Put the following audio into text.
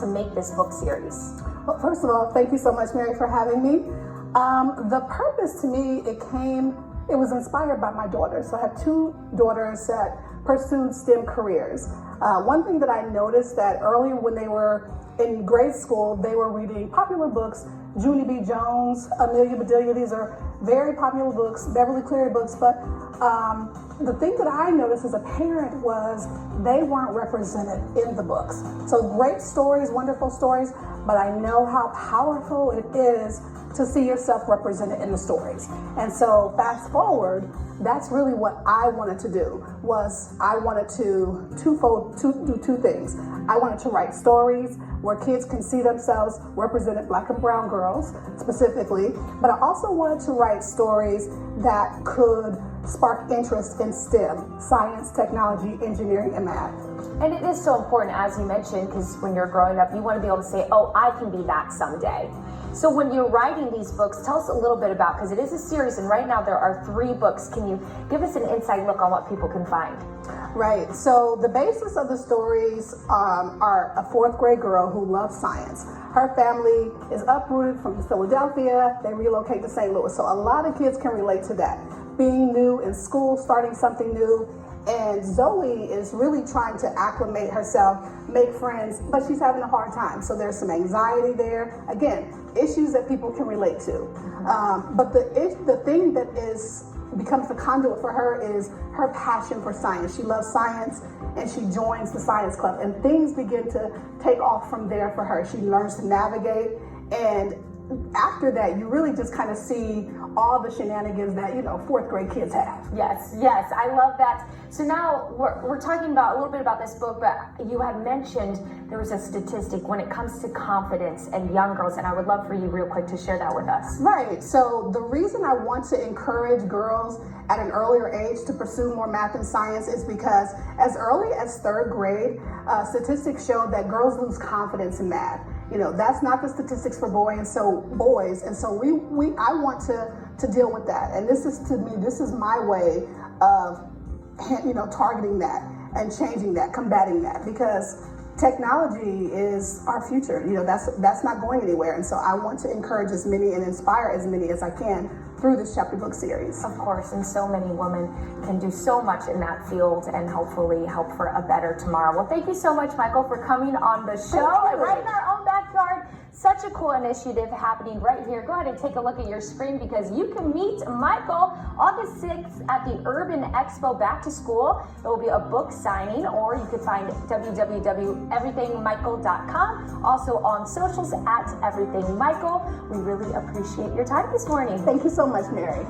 to make this book series? Well, first of all, thank you so much, Mary, for having me. The purpose to me, it was inspired by my daughters. So I have two daughters that pursued STEM careers. One thing that I noticed that early when they were in grade school, they were reading popular books, Junie B. Jones, Amelia Bedelia. These are very popular books, Beverly Cleary books, but the thing that I noticed as a parent was they weren't represented in the books. So great stories, wonderful stories, but I know how powerful it is to see yourself represented in the stories. And so fast forward, that's really what I wanted to do, was I wanted to do two things. I wanted to write stories where kids can see themselves represented, Black and brown girls specifically, but I also wanted to write stories that could spark interest in STEM, science, technology, engineering, and math. And it is so important, as you mentioned, because when you're growing up, you want to be able to say, oh, I can be that someday. So when you're writing these books, tell us a little bit about, because it is a series, and right now there are 3 books. Can you give us an inside look on what people can find? Right, so the basis of the stories are a 4th grade girl who loves science. Her family is uprooted from Philadelphia. They relocate to St. Louis. So a lot of kids can relate to that. Being new in school, starting something new. And Zoe is really trying to acclimate herself, make friends, but she's having a hard time. So there's some anxiety there. Again, issues that people can relate to. But the thing that becomes the conduit for her is her passion for science. She loves science and she joins the science club, and things begin to take off from there for her. She learns to navigate, and after that, you really just kind of see all the shenanigans that, 4th grade kids have. Yes, I love that. So now we're talking about a little bit about this book, but you had mentioned there was a statistic when it comes to confidence and young girls, and I would love for you real quick to share that with us. Right, so the reason I want to encourage girls at an earlier age to pursue more math and science is because as early as 3rd grade, statistics show that girls lose confidence in math. That's not the statistics for boys, and so I want to deal with that. And this is my way of, targeting that and changing that, combating that, because technology is our future. That's not going anywhere. And so I want to encourage as many and inspire as many as I can through this chapter book series. Of course, and so many women can do so much in that field and hopefully help for a better tomorrow. Well, thank you so much, Micheal, for coming on the show. Right in our own backyard. Such a cool initiative happening right here. Go ahead and take a look at your screen, because you can meet Micheal August 6th at the Urban Expo Back to School. It will be a book signing, or you can find www.everythingmicheal.com. Also on socials at everythingmicheal. We really appreciate your time this morning. Thank you so much, Mary.